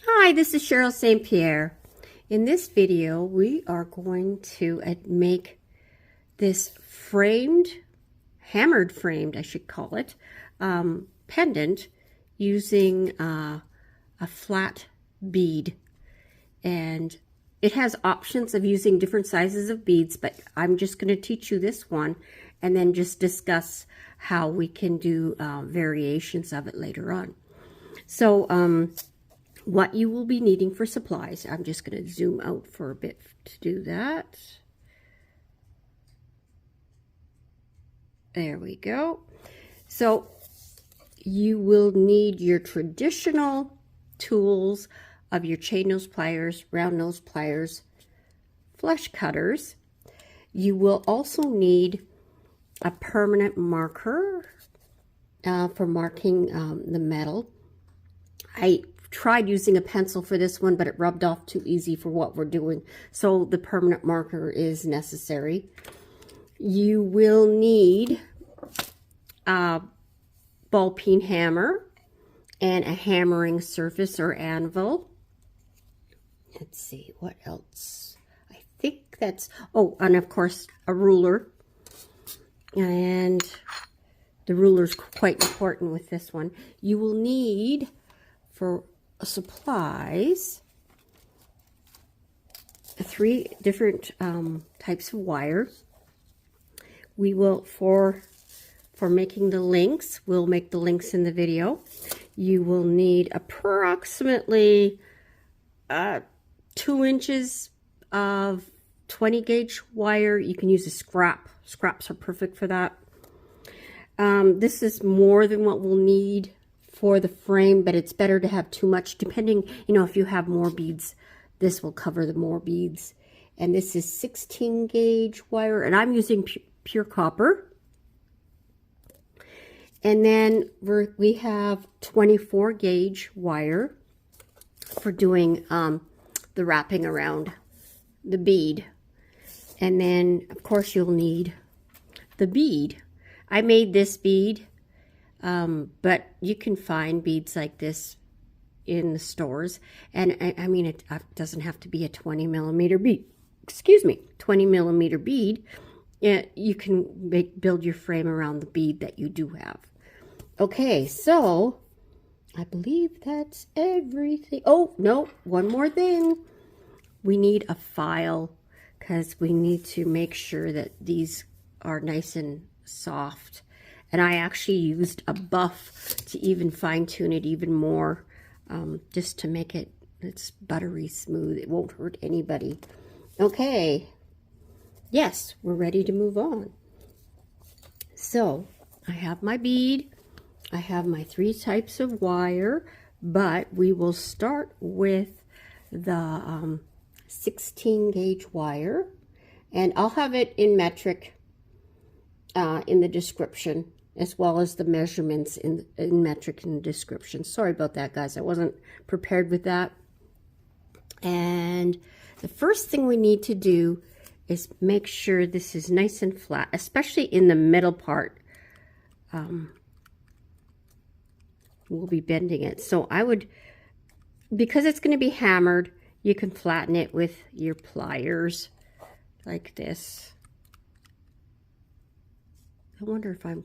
Hi, this is Cheryl St.Pierre. In this video, we are going to make this hammered framed, I should call it, pendant using a flat bead. And it has options of using different sizes of beads, but I'm just going to teach you this one and then just discuss how we can do variations of it later on. So, what you will be needing for supplies. I'm just going to zoom out for a bit to do that. There we go. So you will need your traditional tools of your chain nose pliers, round nose pliers, flush cutters. You will also need a permanent marker for marking the metal. I tried using a pencil for this one, but it rubbed off too easy for what we're doing. So the permanent marker is necessary. You will need a ball peen hammer and a hammering surface or anvil. Let's see, what else? I think that's, oh, and of course a ruler. And the ruler's quite important with this one. You will need, for supplies, 3 different types of wire. We will, for making the links, we'll make the links in the video. You will need approximately 2 inches of 20 gauge wire. You can use a scrap. Scraps are perfect for that. This is more than what we'll need for the frame, but it's better to have too much, depending, if you have more beads, this will cover the more beads. And this is 16 gauge wire, and I'm using pure copper. And then we have 24 gauge wire for doing the wrapping around the bead. And then, of course, you'll need the bead. I made this bead. But you can find beads like this in the stores. And I mean, it doesn't have to be a 20 millimeter bead. Excuse me, 20 millimeter bead. You can build your frame around the bead that you do have. Okay, so I believe that's everything. Oh, no, one more thing. We need a file because we need to make sure that these are nice and soft. And I actually used a buff to even fine-tune it even more, just to make it's buttery smooth. It won't hurt anybody. Okay. Yes, we're ready to move on. So, I have my bead. I have my 3 types of wire, but we will start with the 16 gauge wire. And I'll have it in metric in the description, as well as the measurements in metric in the description. Sorry about that, guys. I wasn't prepared with that. And the first thing we need to do is make sure this is nice and flat, especially in the middle part. We'll be bending it. So I would, because it's going to be hammered, you can flatten it with your pliers like this. I wonder if I'm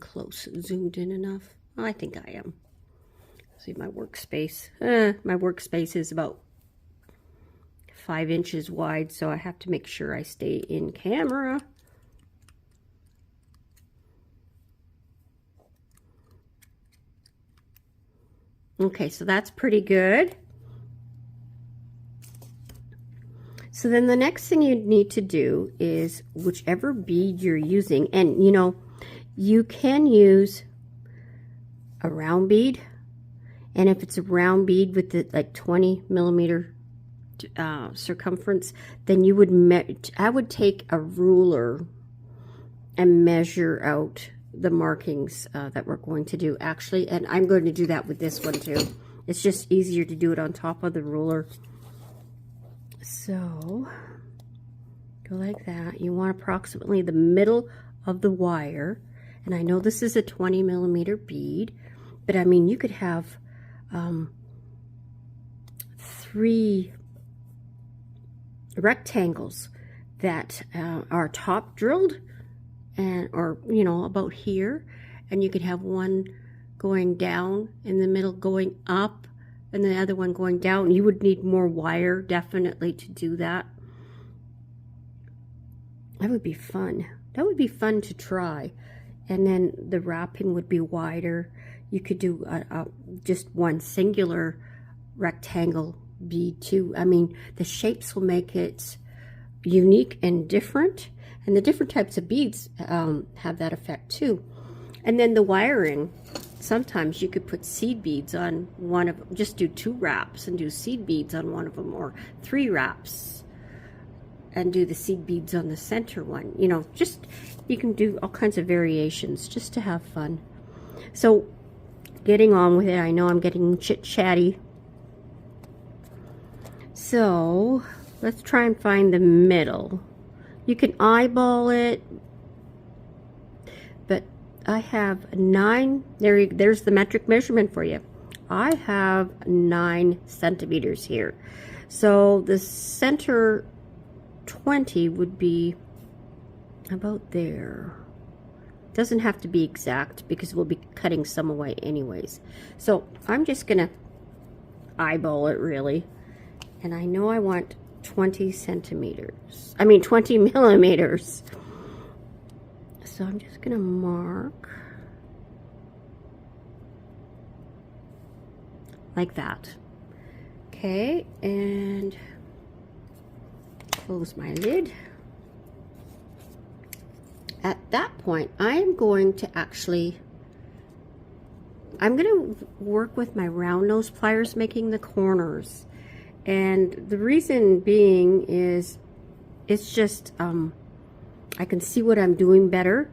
zoomed in enough. I think I am. See my workspace. My workspace is about 5 inches wide, so I have to make sure I stay in camera. Okay, so that's pretty good. So then the next thing you need to do is whichever bead you're using, and you can use a round bead, and if it's a round bead with the 20 millimeter circumference, then you would I would take a ruler and measure out the markings that we're going to do, actually, and I'm going to do that with this one too. It's just easier to do it on top of the ruler. So go like that. You want approximately the middle of the wire. And I know this is a 20 millimeter bead, but I mean, you could have 3 rectangles that are top drilled, and or you know, about here, and you could have one going down in the middle, going up, and the other one going down. You would need more wire definitely to do that. That would be fun. That would be fun to try. And then the wrapping would be wider. You could do just one singular rectangle bead too. I mean, the shapes will make it unique and different. And the different types of beads have that effect too. And then the wiring, sometimes you could put seed beads on one of them. Just do 2 wraps and do seed beads on one of them, or 3 wraps and do the seed beads on the center one. You know, just, you can do all kinds of variations just to have fun. So getting on with it, I know I'm getting chit-chatty. So let's try and find the middle. You can eyeball it, but I have 9, there's the metric measurement for you. I have 9 centimeters here. So the center 20 would be about there. Doesn't have to be exact because we'll be cutting some away anyways. So I'm just gonna eyeball it really. And I know I want 20 centimeters. I mean 20 millimeters. So I'm just gonna mark like that. Okay, and close my lid. At that point, I'm going to work with my round nose pliers making the corners. And the reason being is it's just, I can see what I'm doing better.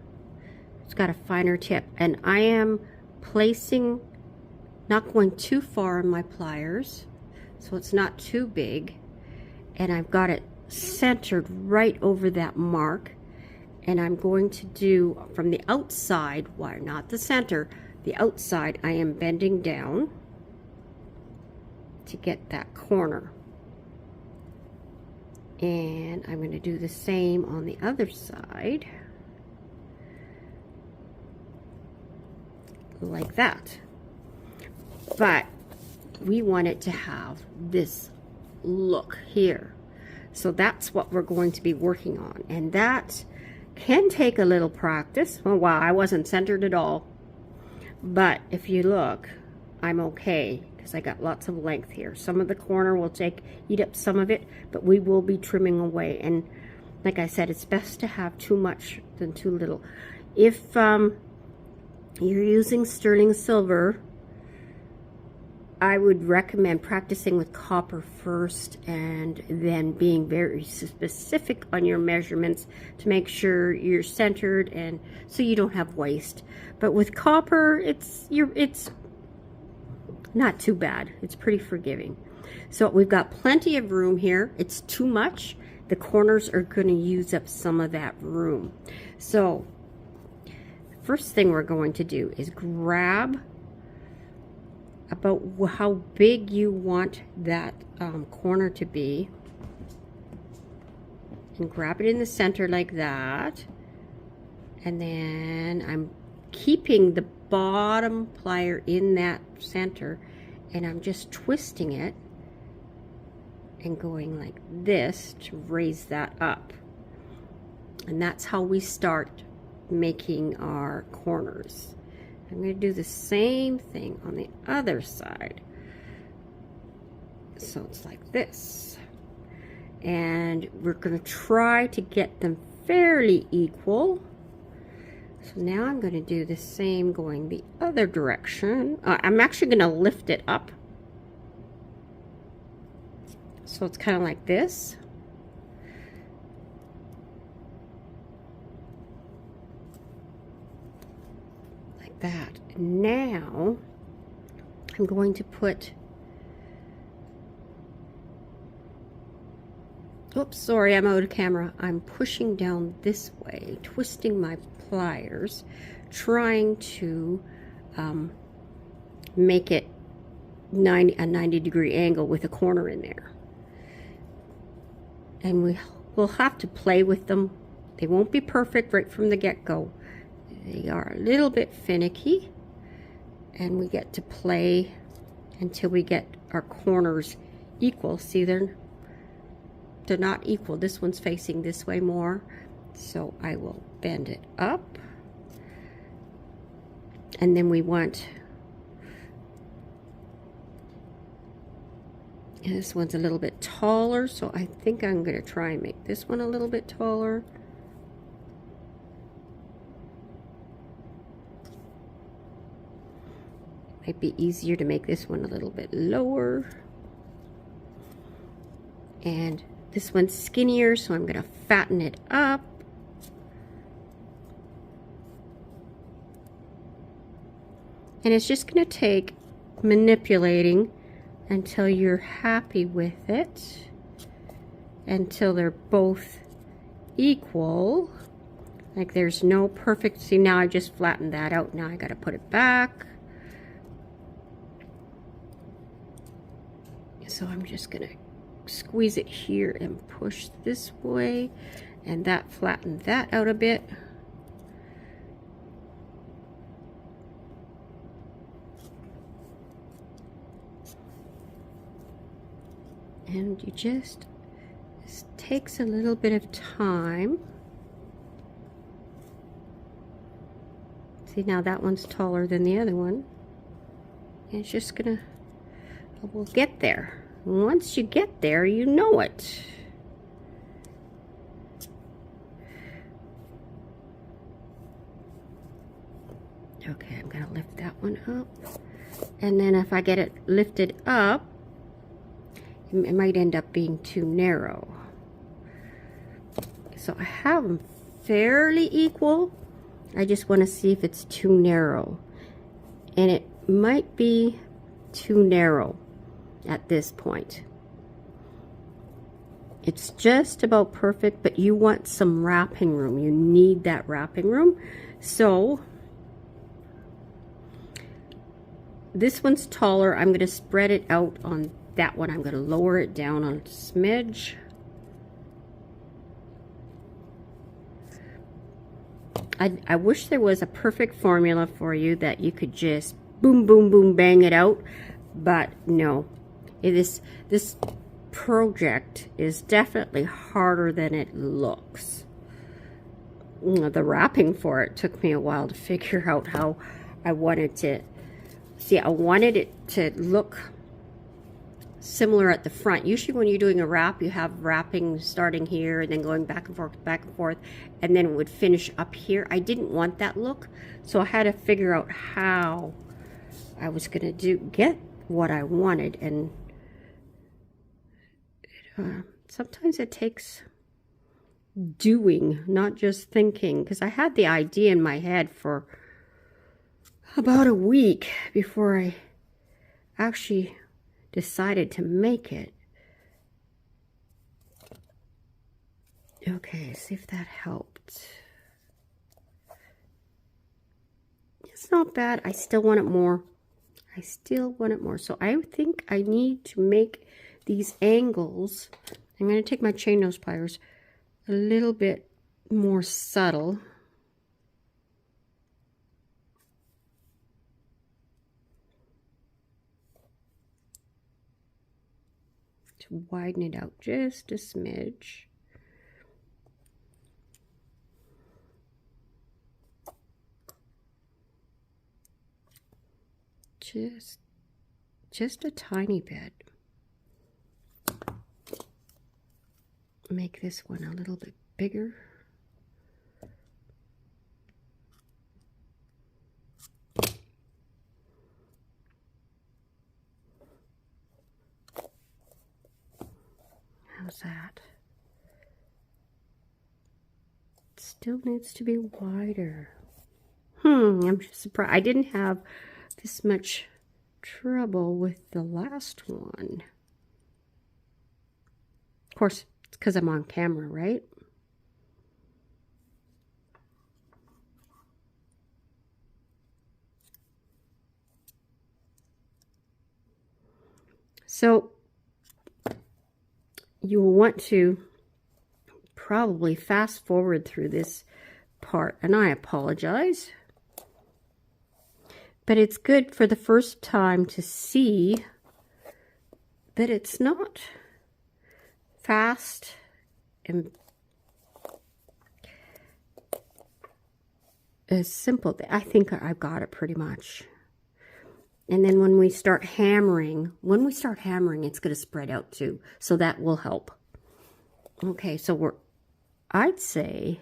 It's got a finer tip. And I am placing, not going too far on my pliers, so it's not too big. And I've got it centered right over that mark. And I'm going to do from the outside wire, not the center, the outside, I am bending down to get that corner. And I'm going to do the same on the other side. Like that. But we want it to have this look here. So that's what we're going to be working on. And that can take a little practice. Oh wow, I wasn't centered at all. But if you look, I'm okay because I got lots of length here. Some of the corner will eat up some of it, but we will be trimming away. And like I said, it's best to have too much than too little. If you're using sterling silver, I would recommend practicing with copper first and then being very specific on your measurements to make sure you're centered and so you don't have waste. But with copper, it's not too bad. It's pretty forgiving. So we've got plenty of room here. It's too much. The corners are going to use up some of that room. So first thing we're going to do is grab about how big you want that corner to be, and grab it in the center like that. And then I'm keeping the bottom plier in that center, and I'm just twisting it and going like this to raise that up. And that's how we start making our corners. I'm going to do the same thing on the other side. So it's like this. And we're going to try to get them fairly equal. So now I'm going to do the same going the other direction. I'm actually going to lift it up. So it's kind of like this. That. Now I'm going to put, oops, sorry, I'm out of camera. I'm pushing down this way, twisting my pliers, trying to make it a 90-degree angle with a corner in there. And we'll have to play with them. They won't be perfect right from the get-go. They are a little bit finicky, and we get to play until we get our corners equal. See, they're not equal. This one's facing this way more, so I will bend it up. And then we want, this one's a little bit taller, so I think I'm going to try and make this one a little bit taller. Might be easier to make this one a little bit lower. And this one's skinnier, so I'm going to fatten it up. And it's just going to take manipulating until you're happy with it, until they're both equal. Like there's no perfect, see now I just flattened that out. Now I got to put it back. So I'm just going to squeeze it here and push this way, and that flattened that out a bit. And you just, this takes a little bit of time. See, now that one's taller than the other one. And it's just gonna, we'll get there. Once you get there, you know it. Okay, I'm gonna lift that one up. And then if I get it lifted up, it might end up being too narrow. So I have them fairly equal. I just want to see if it's too narrow. And it might be too narrow at this point. It's just about perfect, but you want some wrapping room. You need that wrapping room. So this one's taller. I'm going to spread it out on that one. I'm going to lower it down on a smidge. I wish there was a perfect formula for you that you could just boom, boom, boom, bang it out. But no, this project is definitely harder than it looks. The wrapping for it took me a while to figure out how I wanted to. See, I wanted it to look similar at the front. Usually when you're doing a wrap, you have wrapping starting here and then going back and forth, and then it would finish up here. I didn't want that look, so I had to figure out how I was going to get what I wanted. And sometimes it takes doing, not just thinking, because I had the idea in my head for about a week before I actually decided to make it. Okay, see if that helped. It's not bad. I still want it more. I still want it more. So I think I need to make these angles. I'm going to take my chain nose pliers a little bit more subtle. To widen it out just a smidge. Just a tiny bit. Make this one a little bit bigger. How's that? It still needs to be wider. I'm surprised. I didn't have this much trouble with the last one. Of course, it's because I'm on camera, right? So you will want to probably fast forward through this part, and I apologize, but it's good for the first time to see that it's not fast and as simple. I think I've got it pretty much. And then when we start hammering, it's going to spread out too, so that will help. Okay, so I'd say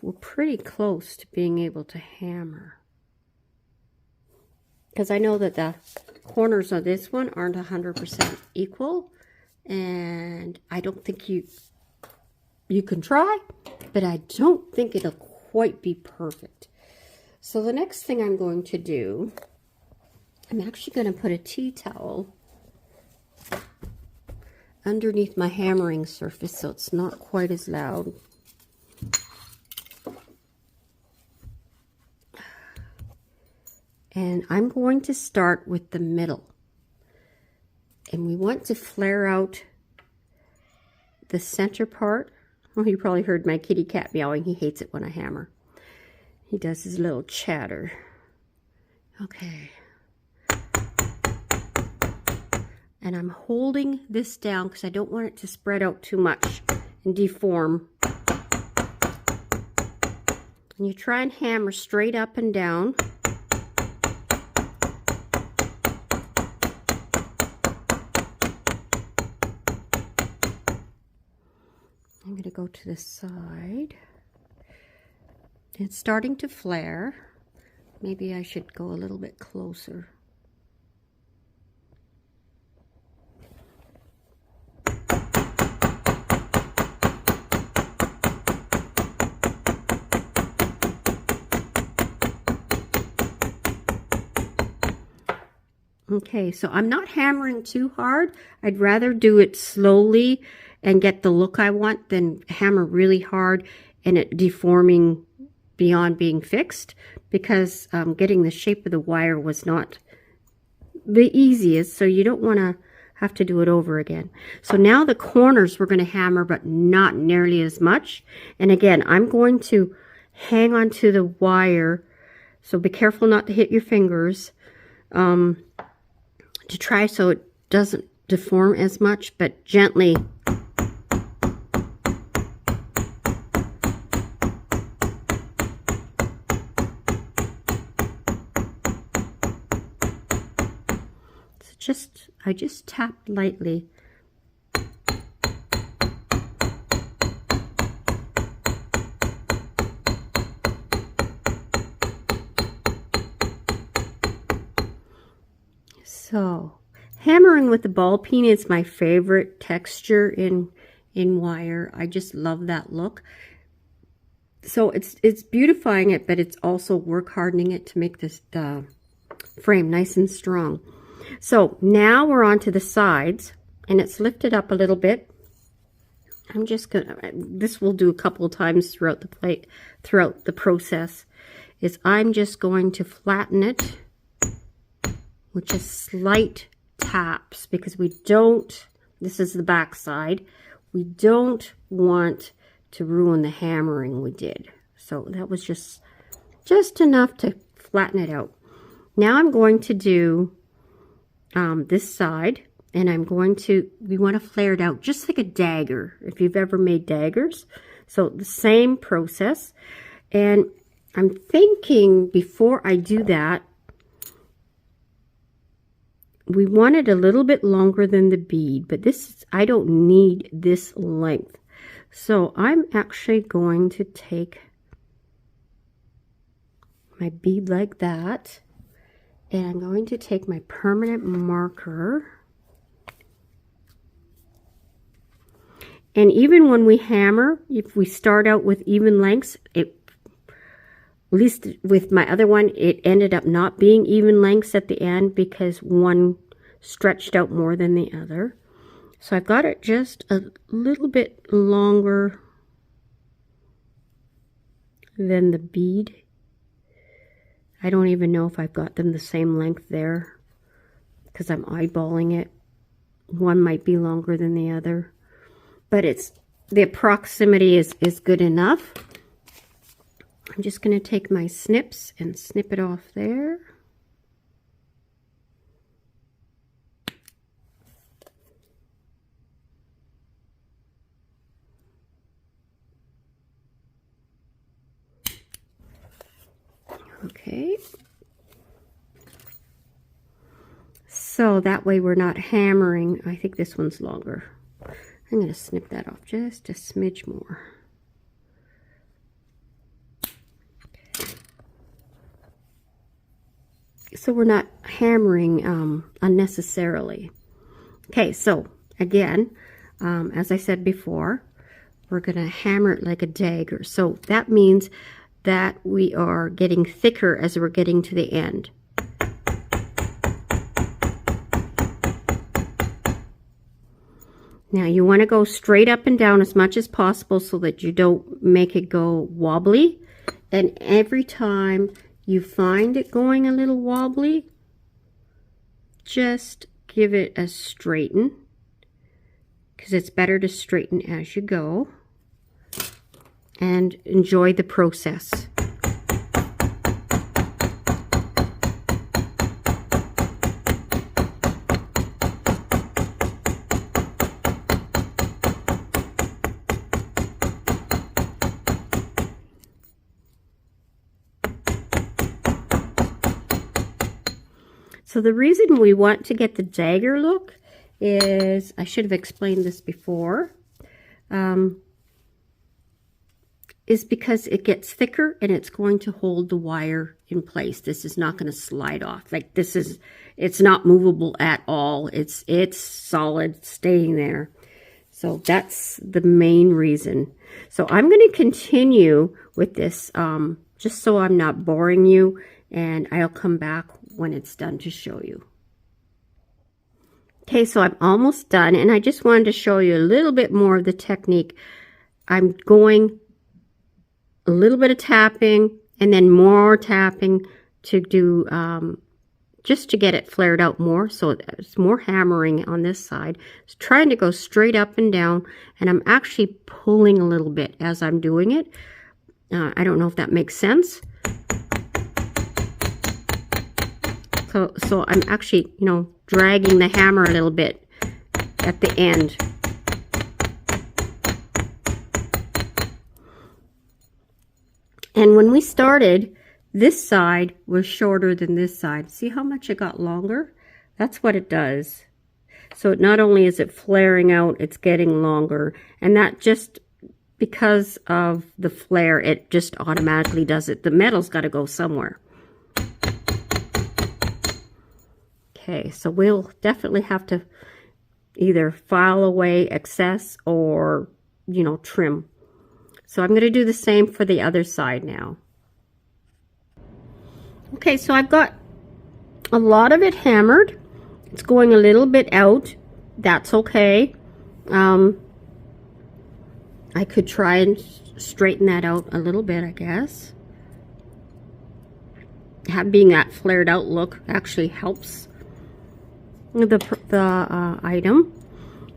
we're pretty close to being able to hammer. Because I know that the corners of this one aren't 100% equal, and I don't think you can try, but I don't think it'll quite be perfect. So the next thing I'm going to do, I'm actually going to put a tea towel underneath my hammering surface so it's not quite as loud. And I'm going to start with the middle. And we want to flare out the center part. Well, you probably heard my kitty cat meowing. He hates it when I hammer. He does his little chatter. Okay. And I'm holding this down because I don't want it to spread out too much and deform. And you try and hammer straight up and down. I'm going to go to the side. It's starting to flare. Maybe I should go a little bit closer. Okay, so I'm not hammering too hard. I'd rather do it slowly and get the look I want than hammer really hard and it deforming beyond being fixed, because getting the shape of the wire was not the easiest, so you don't want to have to do it over again. So now the corners we're going to hammer, but not nearly as much. And again, I'm going to hang onto the wire, so be careful not to hit your fingers, to try so it doesn't deform as much, but gently. I just tapped lightly. So, hammering with the ball peen is my favorite texture in wire. I just love that look. So it's beautifying it, but it's also work hardening it to make this frame nice and strong. So now we're on to the sides, and it's lifted up a little bit. I'm just gonna, this will do a couple of times throughout the process, is I'm just going to flatten it with just slight taps, because we don't, this is the back side, we don't want to ruin the hammering we did. So that was just enough to flatten it out. Now I'm going to do this side, and we want to flare it out just like a dagger, if you've ever made daggers. So the same process, and I'm thinking before I do that, we want it a little bit longer than the bead, but I don't need this length. So I'm actually going to take my bead like that, and I'm going to take my permanent marker, and even when we hammer, if we start out with even lengths, at least with my other one, it ended up not being even lengths at the end because one stretched out more than the other. So I've got it just a little bit longer than the bead. I don't even know if I've got them the same length there, because I'm eyeballing it. One might be longer than the other, but the proximity is good enough. I'm just going to take my snips and snip it off there. Okay. So that way we're not hammering. I think this one's longer. I'm going to snip that off just a smidge more. So we're not hammering unnecessarily. Okay, so again, as I said before, we're going to hammer it like a dagger. So that means that we are getting thicker as we're getting to the end. Now you want to go straight up and down as much as possible so that you don't make it go wobbly. And every time you find it going a little wobbly, just give it a straighten, because it's better to straighten as you go, and enjoy the process. So the reason we want to get the dagger look is, I should have explained this before, is because it gets thicker and it's going to hold the wire in place. This is not going to slide off. Like it's not movable at all. It's solid, staying there. So that's the main reason. So I'm going to continue with this just so I'm not boring you, and I'll come back when it's done to show you. Okay, so I'm almost done, and I just wanted to show you a little bit more of the technique. I'm going a little bit of tapping and then more tapping to do just to get it flared out more. So it's more hammering on this side. It's trying to go straight up and down, and I'm actually pulling a little bit as I'm doing it. I don't know if that makes sense. So I'm actually, dragging the hammer a little bit at the end. And when we started, this side was shorter than this side. See how much it got longer? That's what it does. So not only is it flaring out, it's getting longer. And that just because of the flare, it just automatically does it. The metal's got to go somewhere. Okay, so we'll definitely have to either file away excess or, trim. So I'm going to do the same for the other side now. Okay, so I've got a lot of it hammered. It's going a little bit out. That's okay. I could try and straighten that out a little bit, I guess. Being that flared out look actually helps the item.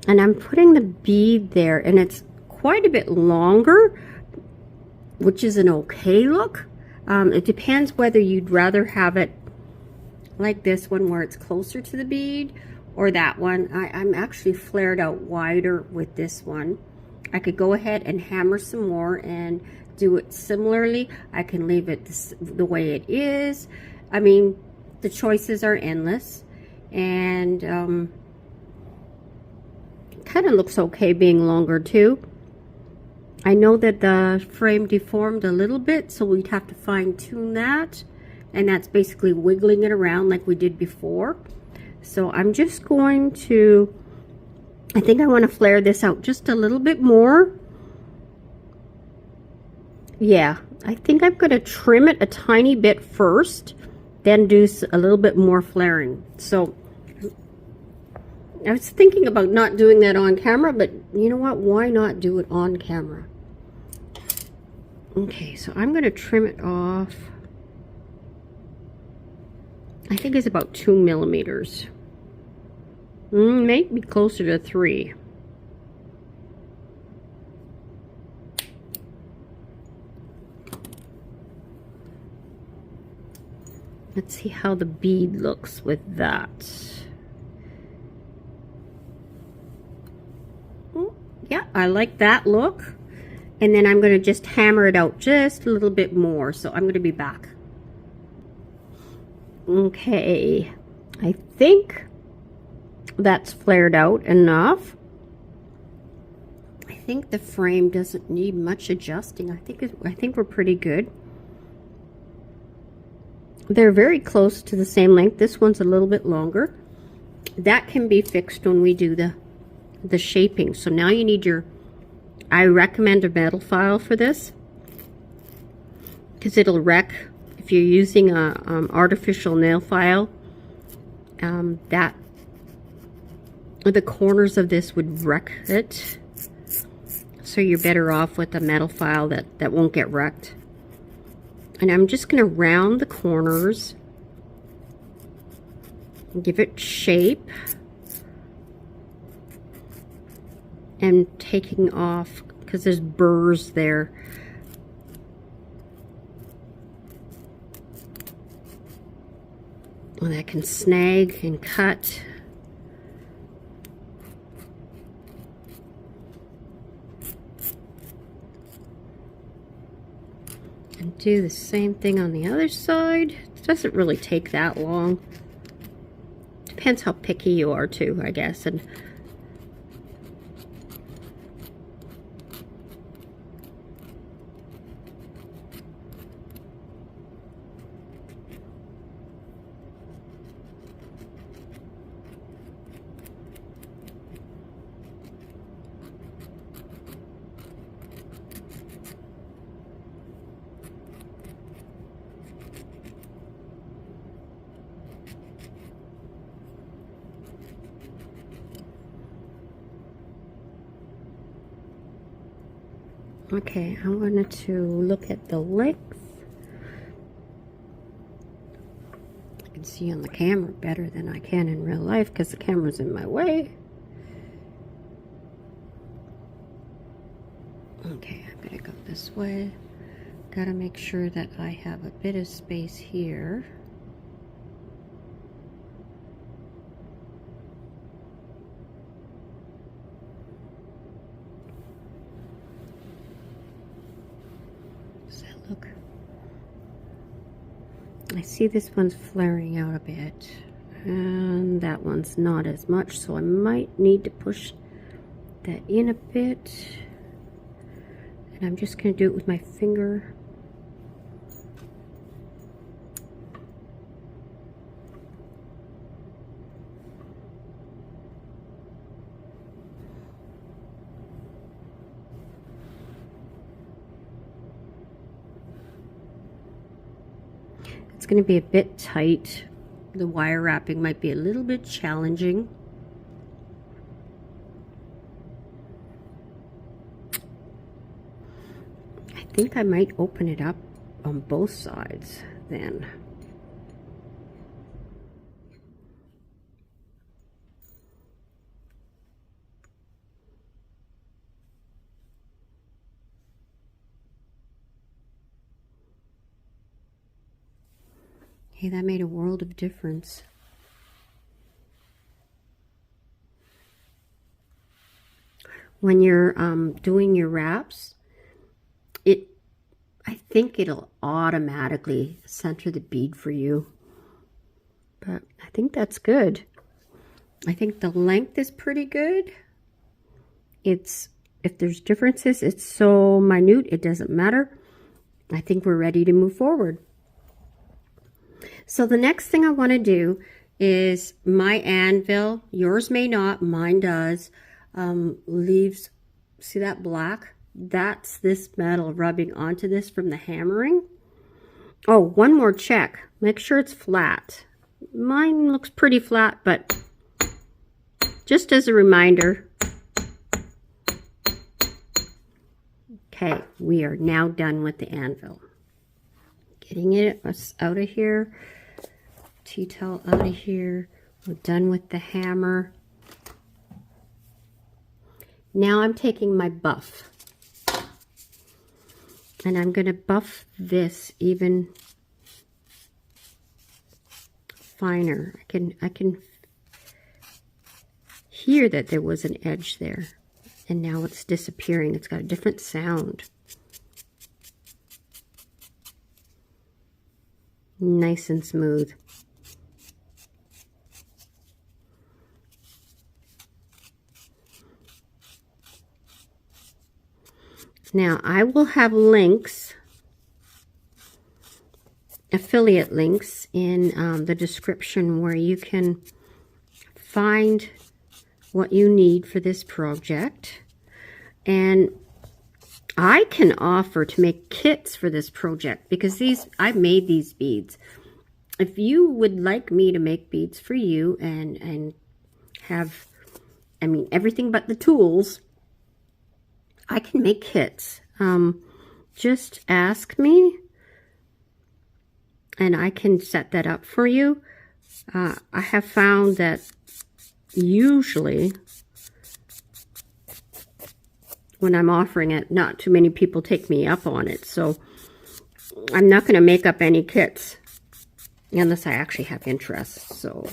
And I'm putting the bead there, and it's quite a bit longer, which is an okay look. It depends whether you'd rather have it like this one where it's closer to the bead, or that one. I'm actually flared out wider with this one. I could go ahead and hammer some more and do it similarly. I can leave it the way it is. I mean, the choices are endless. And kind of looks okay being longer too. I know that the frame deformed a little bit, so we'd have to fine tune that, and that's basically wiggling it around like we did before. So I'm just going to, I think I want to flare this out just a little bit more. Yeah, I think I'm going to trim it a tiny bit first, then do a little bit more flaring. So I was thinking about not doing that on camera, but you know what? Why not do it on camera? Okay, so I'm going to trim it off. I think it's about 2 millimeters. Maybe closer to 3. Let's see how the bead looks with that. Yeah, I like that look. And then I'm going to just hammer it out just a little bit more. So I'm going to be back. Okay, I think that's flared out enough. I think the frame doesn't need much adjusting. I think we're pretty good. They're very close to the same length. This one's a little bit longer. That can be fixed when we do the shaping. So now you need your, I recommend a metal file for this, because it'll wreck if you're using a artificial nail file. That the corners of this would wreck it. So you're better off with a metal file that won't get wrecked. And I'm just going to round the corners and give it shape. And taking off, because there's burrs there. And I can snag and cut. And do the same thing on the other side. It doesn't really take that long. Depends how picky you are too, I guess. And okay, I wanted to look at the length. I can see on the camera better than I can in real life because the camera's in my way. Okay, I'm gonna go this way. Gotta make sure that I have a bit of space here. Look, I see this one's flaring out a bit, and that one's not as much, so I might need to push that in a bit. And I'm just going to do it with my finger. It's going to be a bit tight. The wire wrapping might be a little bit challenging. I think I might open it up on both sides then. Hey, that made a world of difference. When you're doing your wraps, I think it'll automatically center the bead for you. But I think that's good. I think the length is pretty good. If there's differences, it's so minute, it doesn't matter. I think we're ready to move forward. So the next thing I want to do is my anvil. Yours may not, mine does. Leaves, see that black? That's this metal rubbing onto this from the hammering. Oh, one more check. Make sure it's flat. Mine looks pretty flat, but just as a reminder. Okay, we are now done with the anvil. Getting it out of here. Tea towel out of here. We're done with the hammer. Now I'm taking my buff and I'm going to buff this even finer. I can hear that there was an edge there, and now it's disappearing. It's got a different sound. Nice and smooth. Now I will have links, affiliate links in the description where you can find what you need for this project. And I can offer to make kits for this project because I've made these beads. If you would like me to make beads for you and have, I mean, everything but the tools, I can make kits. Just ask me and I can set that up for you. I have found that usually when I'm offering it, not too many people take me up on it. So I'm not going to make up any kits unless I actually have interest. So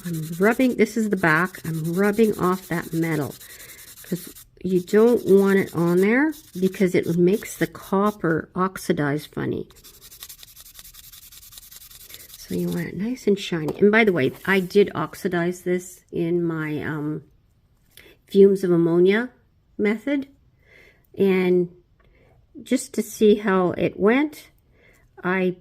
I'm rubbing, this is the back, I'm rubbing off that metal because you don't want it on there because it makes the copper oxidize funny. So you want it nice and shiny. And by the way, I did oxidize this in my fumes of ammonia method. And just to see how it went, I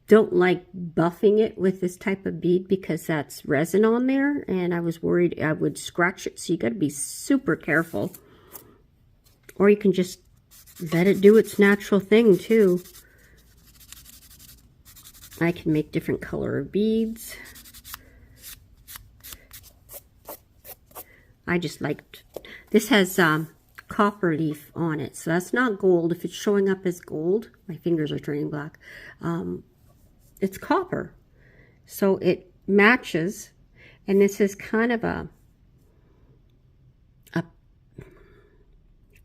don't like buffing it with this type of bead because that's resin on there, and I was worried I would scratch it, so you got to be super careful. Or you can just let it do its natural thing too. I can make different color beads. I just liked, this has copper leaf on it, so that's not gold. If it's showing up as gold, my fingers are turning black, it's copper, so it matches. And this is kind of a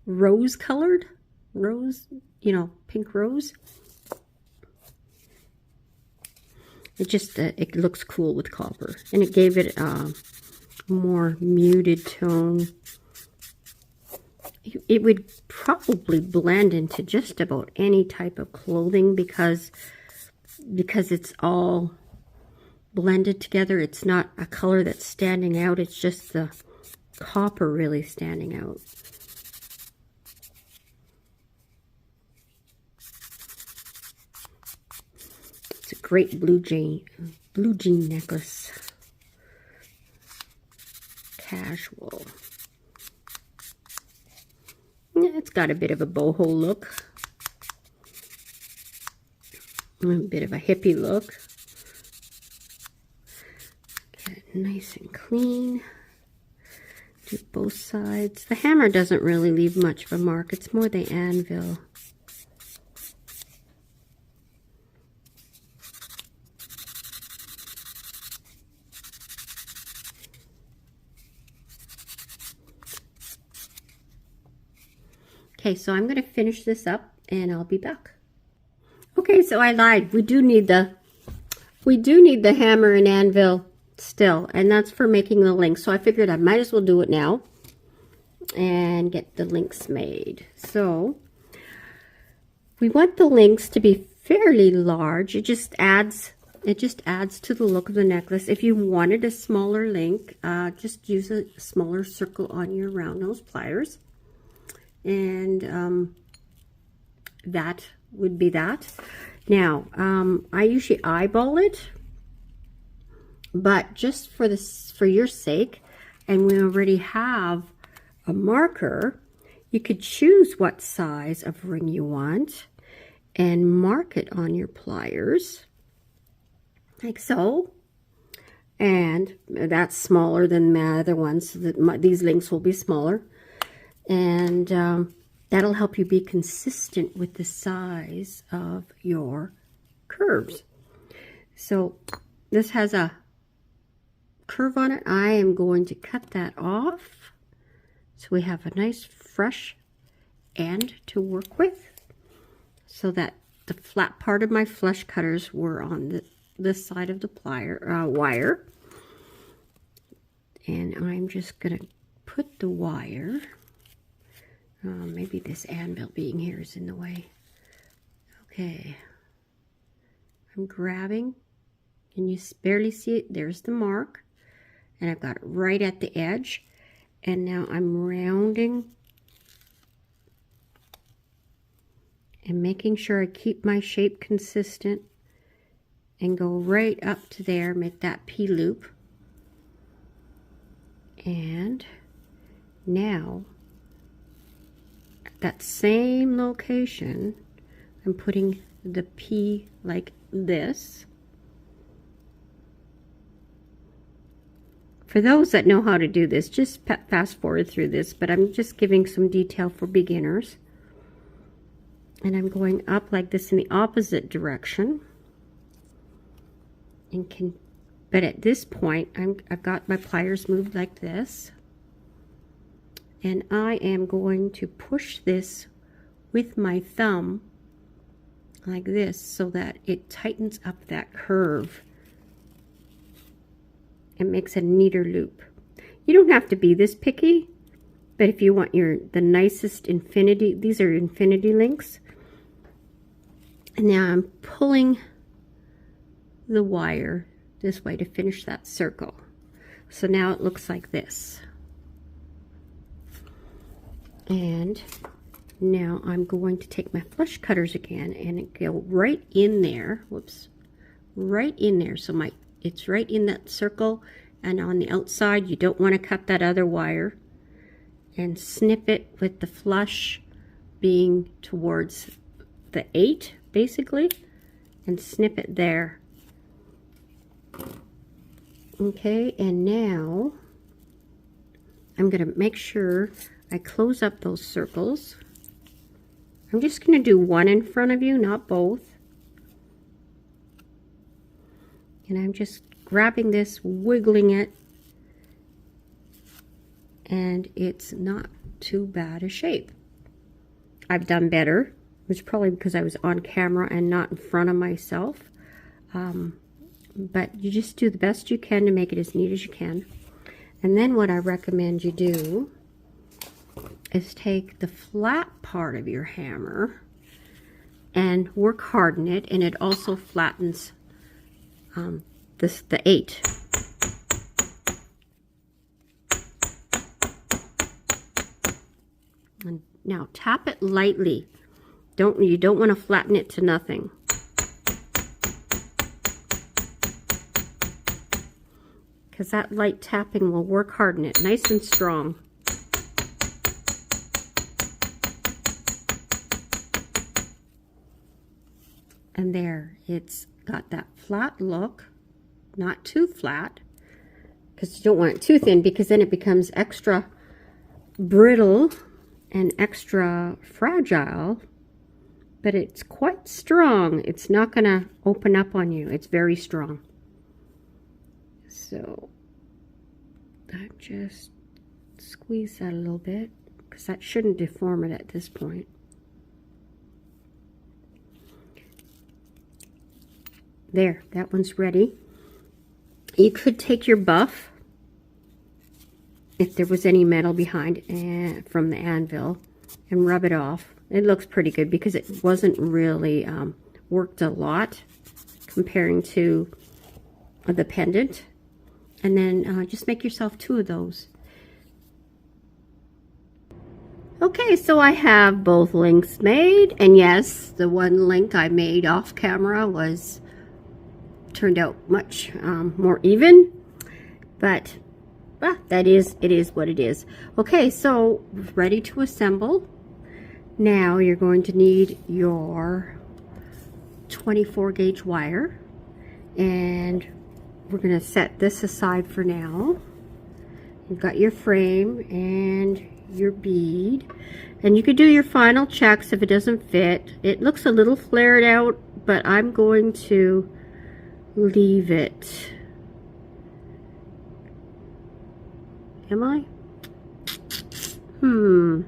rose colored, rose, you know, pink rose. It just it looks cool with copper, and it gave it a more muted tone. It would probably blend into just about any type of clothing because it's all blended together. It's not a color that's standing out. It's just the copper really standing out. It's a great blue jean necklace. Casual. Yeah, it's got a bit of a boho look. A bit of a hippie look. Get it nice and clean. Do both sides. The hammer doesn't really leave much of a mark. It's more the anvil. Okay, so I'm going to finish this up and I'll be back. Okay, so I lied. We do need the hammer and anvil still, and that's for making the links. So I figured I might as well do it now and get the links made. So we want the links to be fairly large. It just adds to the look of the necklace. If you wanted a smaller link, just use a smaller circle on your round nose pliers, and that would be that. Now, I usually eyeball it, but just for your sake, and we already have a marker, you could choose what size of ring you want and mark it on your pliers, like so. and that's smaller than my other ones. So that these links will be smaller, and that'll help you be consistent with the size of your curves. So this has a curve on it. I am going to cut that off so we have a nice fresh end to work with, so that the flat part of my flush cutters were on this side of the wire. And I'm just going to put the wire, maybe this anvil being here is in the way. Okay, I'm grabbing, and you barely see it. There's the mark, and I've got it right at the edge. And now I'm rounding and making sure I keep my shape consistent and go right up to there, make that P-loop. And now at that same location, I'm putting the P like this. For those that know how to do this, just fast forward through this, but I'm just giving some detail for beginners. And I'm going up like this in the opposite direction. But at this point, I've got my pliers moved like this. And I am going to push this with my thumb like this so that it tightens up that curve. It makes a neater loop. You don't have to be this picky, but if you want the nicest infinity, these are infinity links. And now I'm pulling the wire this way to finish that circle. So now it looks like this. And now I'm going to take my flush cutters again and go right in there. Whoops. Right in there. So it's right in that circle, and on the outside you don't want to cut that other wire, and snip it with the flush being towards the 8 basically, and snip it there. Okay, and now I'm going to make sure I close up those circles. I'm just going to do one in front of you, not both. And I'm just grabbing this, wiggling it, and it's not too bad a shape. I've done better. It's probably because I was on camera and not in front of myself. But you just do the best you can to make it as neat as you can. And then what I recommend you do is take the flat part of your hammer and work hard in it, and it also flattens the 8. And now tap it lightly. You don't want to flatten it to nothing. Because that light tapping will work harden it nice and strong. And there, it's got that flat look, not too flat, because you don't want it too thin, because then it becomes extra brittle and extra fragile. But it's quite strong. It's not going to open up on you. It's very strong. So I just squeeze that a little bit, because that shouldn't deform it at this point. There, that one's ready. You could take your buff, if there was any metal behind from the anvil, and rub it off. It looks pretty good because it wasn't really worked a lot comparing to the pendant. And then just make yourself 2 of those. Okay, so I have both links made, and yes, the one link I made off camera turned out much more even, but it is what it is. Okay, so ready to assemble. Now you're going to need your 24 gauge wire, and we're going to set this aside for now. You've got your frame and your bead. And you could do your final checks if it doesn't fit. It looks a little flared out, but I'm going to leave it. Am I? I'm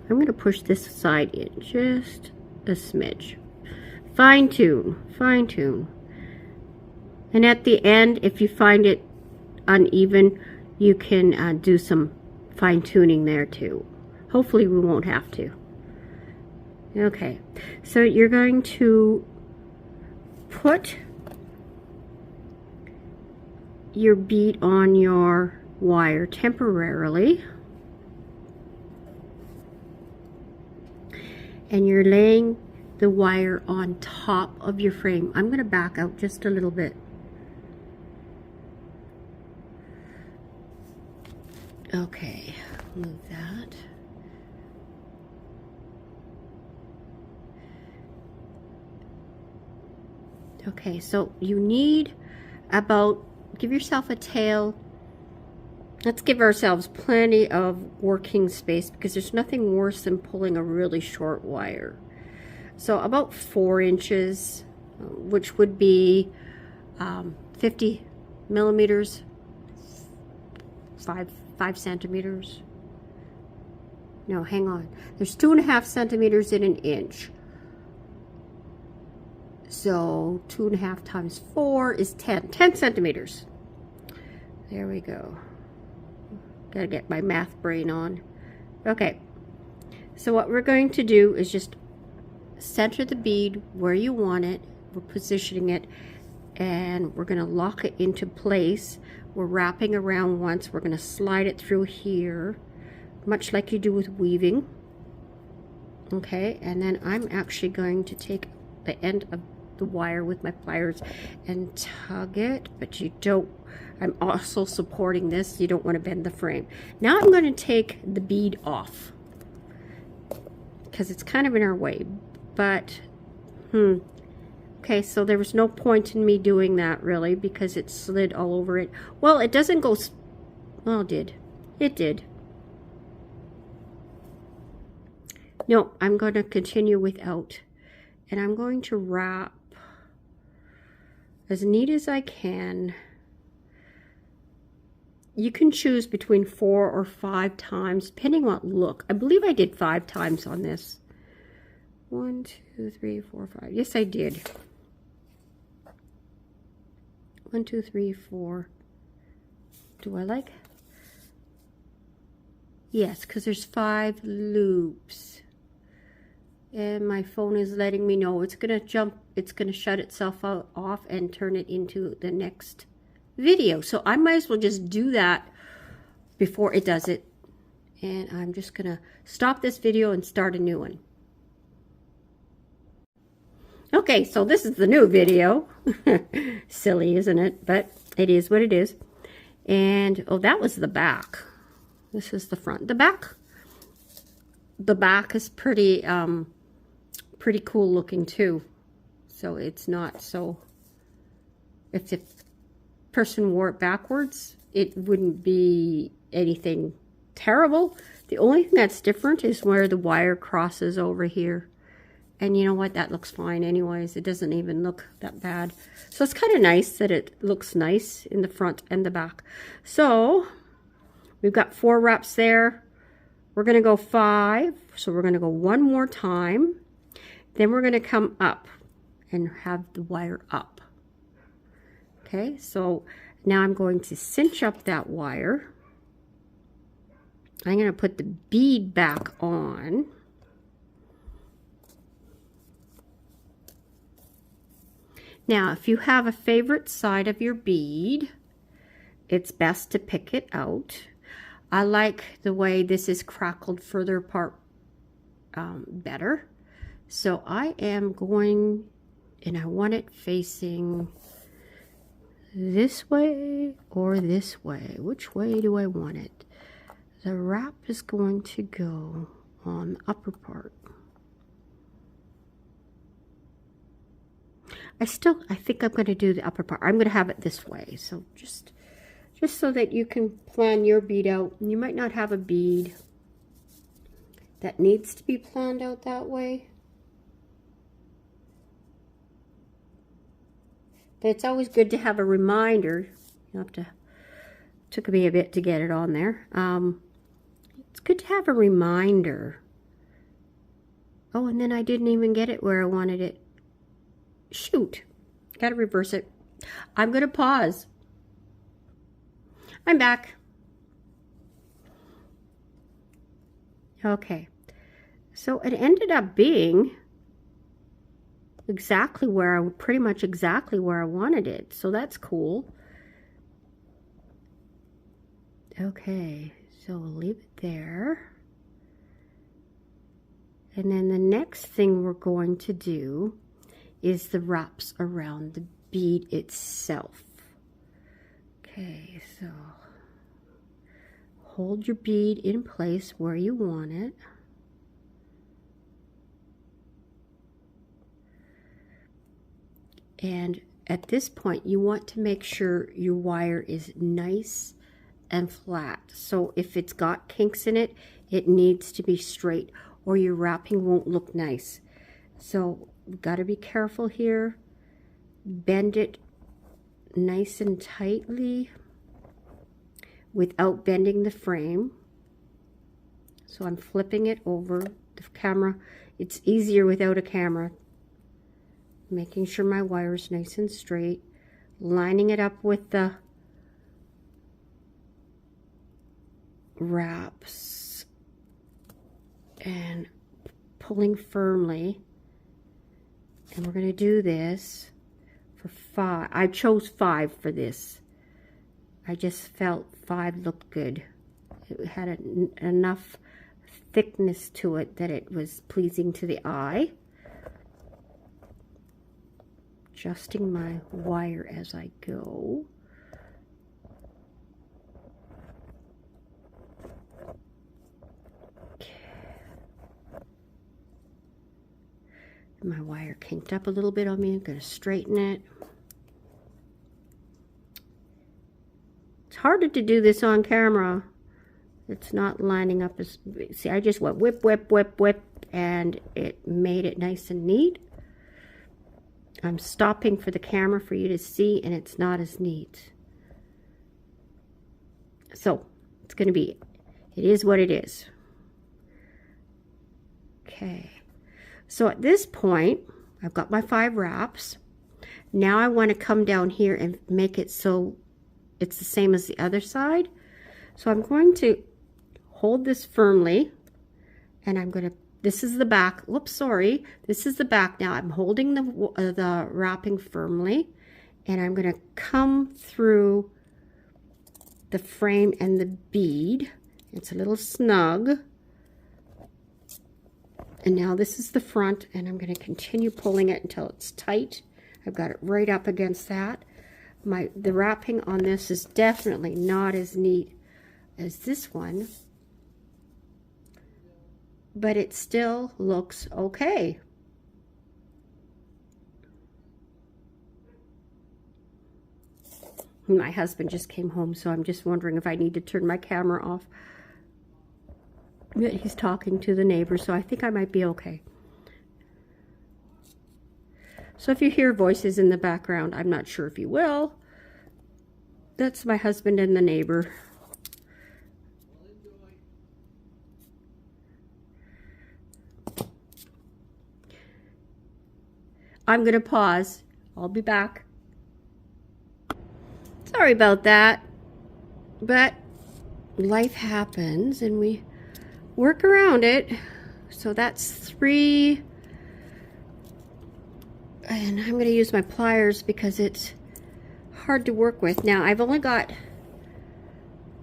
going to push this side in just a smidge. Fine tune, fine tune. And at the end, if you find it uneven, you can do some fine tuning there too. Hopefully we won't have to. Okay, so you're going to put your bead on your wire temporarily. And you're laying the wire on top of your frame. I'm going to back out just a little bit. Okay, move that. Okay, so you need about, give yourself a tail. Let's give ourselves plenty of working space because there's nothing worse than pulling a really short wire. So about 4 inches, which would be 50 millimeters, 5 centimeters. No, hang on. There's 2.5 centimeters in an inch. So 2.5 times 4 is 10 centimeters. There we go. Gotta get my math brain on. Okay, so what we're going to do is just center the bead where you want it. We're positioning it and we're going to lock it into place. We're wrapping around once. We're going to slide it through here, much like you do with weaving. Okay, and then I'm actually going to take the end of the wire with my pliers and tug it, but you don't, I'm also supporting this, you don't want to bend the frame. Now I'm going to take the bead off because it's kind of in our way, but okay, so there was no point in me doing that really because it slid all over it. Well, it doesn't go, well, it did. No, I'm going to continue without, and I'm going to wrap as neat as I can. You can choose between 4 or 5 times, depending on what look. I believe I did 5 times on this. 1, 2, 3, 4, 5. Yes, I did. 1, 2, 3, 4. Do I like? Yes, because there's 5 loops. And my phone is letting me know it's gonna jump, it's gonna shut itself off and turn it into the next video. So I might as well just do that before it does it. And I'm just gonna stop this video and start a new one. Okay, so this is the new video. Silly, isn't it? But it is what it is. And oh, that was the back. This is the front. The back is pretty pretty cool looking too. So it's not so, if the person wore it backwards, it wouldn't be anything terrible. The only thing that's different is where the wire crosses over here. And you know what? That looks fine anyways. It doesn't even look that bad. So it's kind of nice that it looks nice in the front and the back. So we've got 4 wraps there. We're going to go 5. So we're going to go 1 more time. Then we're going to come up and have the wire up. Okay, so now I'm going to cinch up that wire. I'm going to put the bead back on. Now, if you have a favorite side of your bead, it's best to pick it out. I like the way this is crackled further apart better. So I am going, and I want it facing this way or this way. Which way do I want it? The wrap is going to go on the upper part. I think I'm going to do the upper part. I'm going to have it this way. So just so that you can plan your bead out. You might not have a bead that needs to be planned out that way. But it's always good to have a reminder. You have to, took me a bit to get it on there. It's good to have a reminder. Oh, and then I didn't even get it where I wanted it. Shoot, gotta reverse it. I'm gonna pause. I'm back. Okay, so it ended up being exactly where pretty much exactly where I wanted it. So that's cool. Okay, so we'll leave it there. And then the next thing we're going to do is the wraps around the bead itself. Okay, so hold your bead in place where you want it. And at this point, you want to make sure your wire is nice and flat. So if it's got kinks in it, it needs to be straight, or your wrapping won't look nice. So we've got to be careful here. Bend it nice and tightly without bending the frame. So I'm flipping it over the camera. It's easier without a camera. Making sure my wire is nice and straight. Lining it up with the wraps and pulling firmly. And we're going to do this for 5. I chose 5 for this. I just felt 5 looked good. It had enough thickness to it that it was pleasing to the eye. Adjusting my wire as I go. My wire kinked up a little bit on me. I'm going to straighten it. It's harder to do this on camera. It's not lining up as... See, I just went whip, whip, whip, whip, and it made it nice and neat. I'm stopping for the camera for you to see, and it's not as neat. So, it's going to be... It is what it is. Okay. So at this point, I've got my 5 wraps. Now I want to come down here and make it so it's the same as the other side. So I'm going to hold this firmly, and I'm going to, this is the back. Whoops, sorry. This is the back now. I'm holding the wrapping firmly, and I'm going to come through the frame and the bead. It's a little snug. And now this is the front, and I'm going to continue pulling it until it's tight. I've got it right up against that. The wrapping on this is definitely not as neat as this one, but it still looks okay. My husband just came home, so I'm just wondering if I need to turn my camera off. He's talking to the neighbor, so I think I might be okay. So if you hear voices in the background, I'm not sure if you will. That's my husband and the neighbor. I'm going to pause. I'll be back. Sorry about that, but life happens and we work around it. So that's 3, and I'm going to use my pliers because it's hard to work with. Now I've only got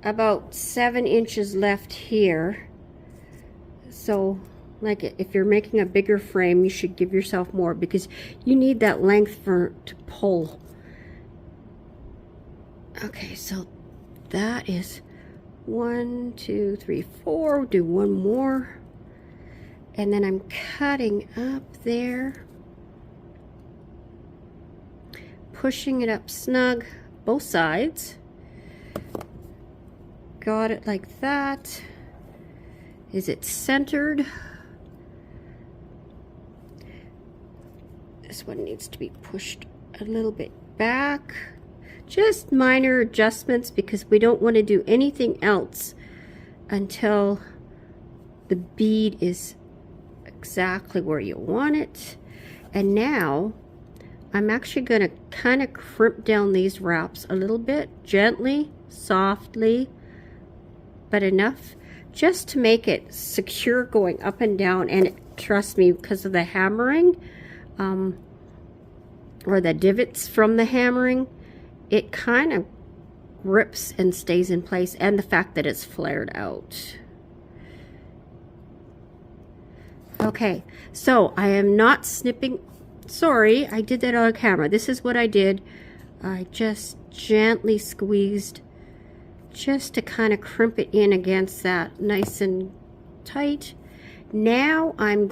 about 7 inches left here, so like if you're making a bigger frame, you should give yourself more because you need that length to pull. Okay, so that is 1, 2, 3, 4. We'll do one more, and then I'm cutting up there. pushing it up snug, both sides. Got it like that. Is it centered? This one needs to be pushed a little bit back. Just minor adjustments because we don't want to do anything else until the bead is exactly where you want it. And now I'm actually going to kind of crimp down these wraps a little bit, gently, softly, but enough just to make it secure going up and down. And trust me, because of the hammering or the divots from the hammering, it kind of grips and stays in place, and the fact that it's flared out. Okay, so I am not snipping. Sorry, I did that on camera. This is what I did. I just gently squeezed just to kind of crimp it in against that nice and tight. Now I'm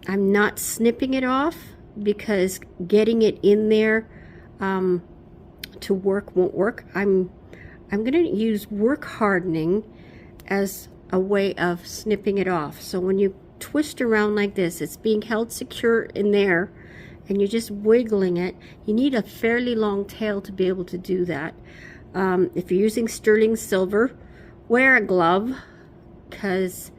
not snipping it off because getting it in there to work won't work. I'm going to use work hardening as a way of snipping it off. So when you twist around like this, it's being held secure in there and you're just wiggling it. You need a fairly long tail to be able to do that. If you're using sterling silver, wear a glove, because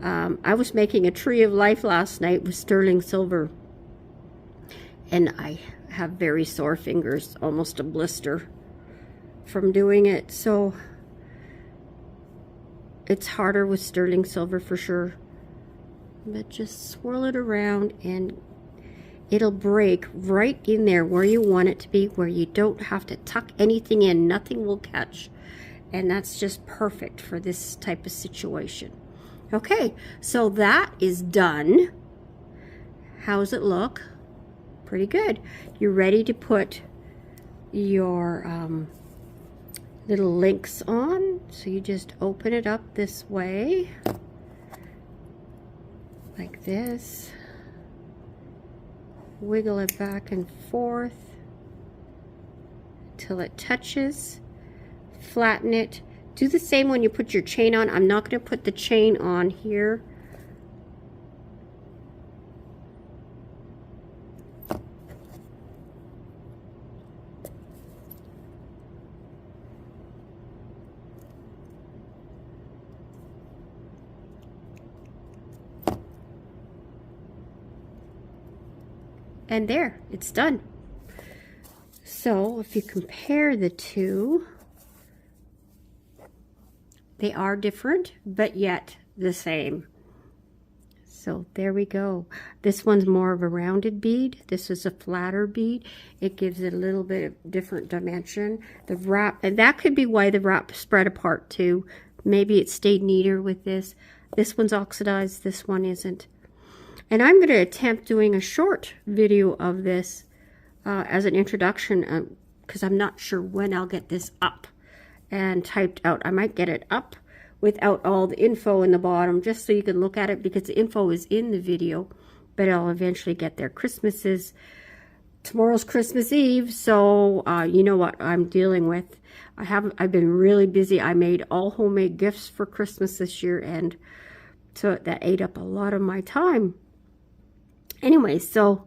I was making a tree of life last night with sterling silver and I have very sore fingers, almost a blister from doing it. So it's harder with sterling silver for sure. But just swirl it around and it'll break right in there where you want it to be, where you don't have to tuck anything in. Nothing will catch. And that's just perfect for this type of situation. Okay, so that is done. How's it look? Pretty good. You're ready to put your little links on. So you just open it up this way, like this. Wiggle it back and forth till it touches. Flatten it. Do the same when you put your chain on. I'm not going to put the chain on here. And there, it's done. So if you compare the two, they are different, but yet the same. So there we go. This one's more of a rounded bead. This is a flatter bead. It gives it a little bit of different dimension. The wrap, and that could be why the wrap spread apart too. Maybe it stayed neater with this. This one's oxidized, this one isn't. And I'm going to attempt doing a short video of this as an introduction, because I'm not sure when I'll get this up and typed out. I might get it up without all the info in the bottom, just so you can look at it, because the info is in the video, but I'll eventually get there. Tomorrow's Christmas Eve, so you know what I'm dealing with. I've been really busy. I made all homemade gifts for Christmas this year, and so that ate up a lot of my time. Anyway, so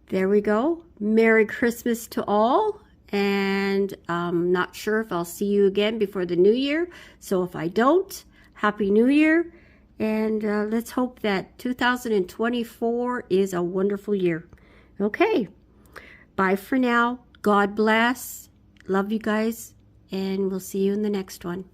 there we go. Merry Christmas to all. And I'm not sure if I'll see you again before the new year. So if I don't, Happy New Year. And let's hope that 2024 is a wonderful year. Okay. Bye for now. God bless. Love you guys. And we'll see you in the next one.